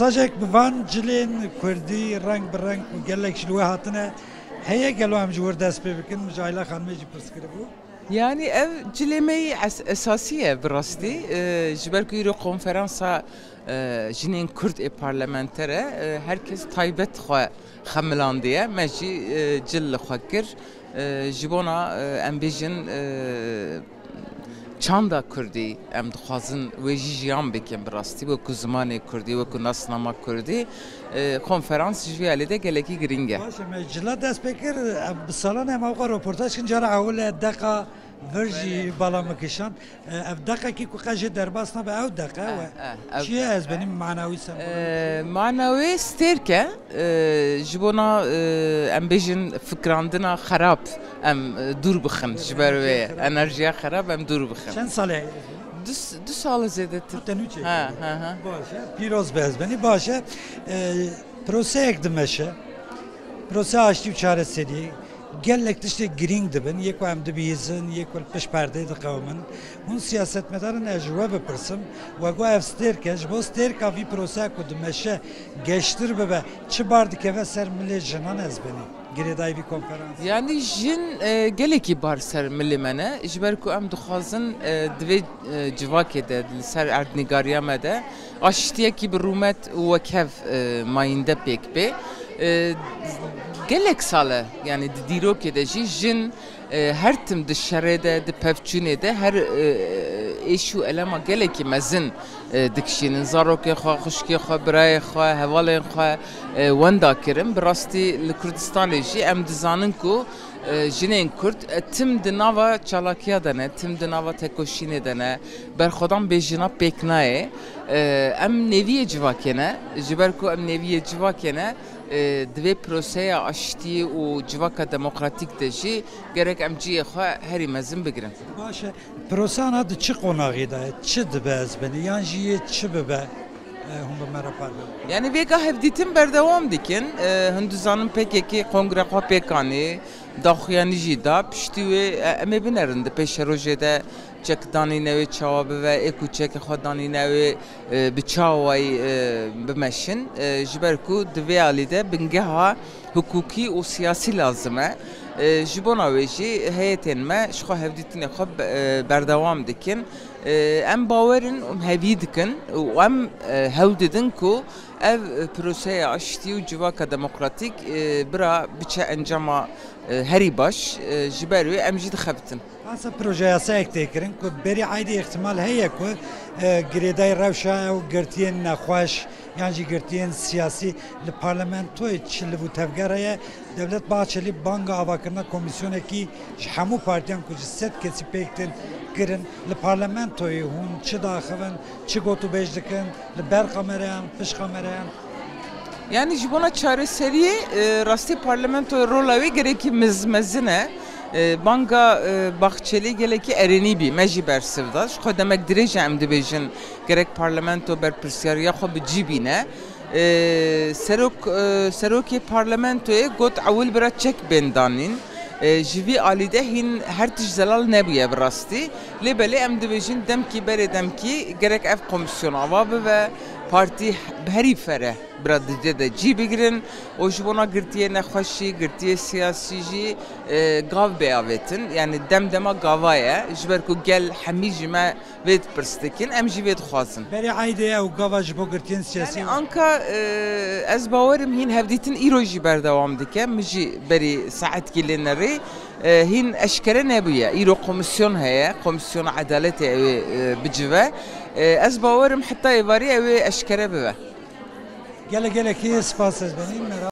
Sajak van cilên Kurdî renk bi renk û gelek ji li wê hatine heye gelo em ji wir dest pê bikin ji Ayla xanimê jî pirs kiribû. Yani ev cilemeyi esasiye bir rastî ji ber ku îro konferansa jinên Kurd ê parlamentere herkes taybet xwe xemilandiye me jî cil li xwe kir ji bona em bêjin çanda Kurdî em dixwazin wê jî jiyan bikin bi rastî wekû zimanê Kurdî wekû nasnama Kurdî konferans ji vê alî de gelekî giring e. Baş em cila dest pê kir bi salan em xwe röportaj kin cara ewil deqa vir jî bala mikişan ev deqekî ku qe jê derbas nabe ew deqe we çi ye ez benîm manawî sembolîk Manawê stêrk e ji bona em bêjin fikrandina xerab em dûr bixin ji ber wê enerjiya xerab em dûr bixin. çend salê Du sal zêdetir. tenû çê Ha. baş e pîroz be ez benî baş e proseyek dimeşe prose aştî û çareserî gelek tiştê girîng dibin yek ku em dibîzin yek ku piş perdeyê diqewmin hûn siyasetmedaran ez ji we bipirsim we got ev stêrk e ji bo stêrka vî proseya ku dimeşe geştir bibe çi bar dikeve ser milê jinan ez benî girêdayî vî konferans Yani jin gelekî bar ser milê me ne ji ber ku em dixwazin divê civakê de li ser erdnîgariya me de aştiyekî bi rûmet û wekev mayînde pêk bê gelek sal e yani di dîrokê de jî jin her tim di şerê de di pevçûnê de her êş û elema gelekî mezin dikişînin zarokê xwe xuşkê xwe birayê xwe hevalên xwe wenda kirin bi rastî li Kurdistanê jî em dizanin ku jinên Kurd tim di nava çalakiya de ne tim di nava tekoşînê de ne berxwedan bêjina pêk nayê em neviyê civakê ne ji ber ku em neviyê civakê ne divê proseya aştî û civaka demokratîk de jî gerek em ciyê xwe herî mezin bigirin. baş e prosana di çi qonaxî de çi dibe ez benî yan jî yê çi bibe hûn bi me re parve Yani vêga hevdîtin berdewam dikin hin dizanin PKK kongre xwe pêkanî daxuyanî jî da piştî wê em ê binerin di pêşa rojê de çek danîne wê çawa bibe ê ku çekê xwe danîne wê bi çawayî bimeşin ji ber ku di vê alî de bingeha hukukî û siyasî lazim e ji bona wê jî heyetên me ji xwe hevdîtinê xwe berdewam dikin em bawerin hevî dikin û em hewl didin ku ev proseya aştî û civaka demokratîk bira biçe encama herî baş ji ber wê em jî dixebitin. Asa proje yasayek tê kirin ku berî aydî ihtimal heye ku girêdayê rewşa ew girtiyên nexweş yan jî girtiyên siyasî li parlamentoyê çi li vû tevgera ye Devlet Bahçeli banga avakirina komisyonekî ji hemû partiyan ku ji sed kesî pêk tên kirin li parlamentoyê hûn çi daxivin çi got û bêj dikin li ber kamereyan piş kamereyan Yani ji bona çareseriyê rastî parlamentoya rola wê gerekî mezin e banga Bahçeli gelekî erenî bî me jî bersiv da ji xwe demek dirêj em dibêjin gerek parlamento berpirsyariya xwe bi cî bîne serokê parlamentoyê got ewil bira çek bên danîn ji vî alî de hîn her tişt zelal nebûye bi rastî lêbelê em dibêjin demkî berê demkî gerek ev komisyona ava bibe partî herî fere bira didê de cî bigirin û ji bona girtiyê nexweşî girtiyê siyasî jî gav bêavêtin yani demdema gava ye ji ber ku gel hemî ji me vê dipirs dikin em jî vê dixwazin. berî aydê ew gava ji bo girtiyên siyasî Yani anka ez bawerim hîn hevdîtin îro jî berdewam dike min jî berî saetkî lê nerê hîn eşkere nebûye îro komisyon heye komisyona edaletê ew ê bicive ez bawerim heta êvarî ew ê eşkere bibe. gelek gelekî spas ez benî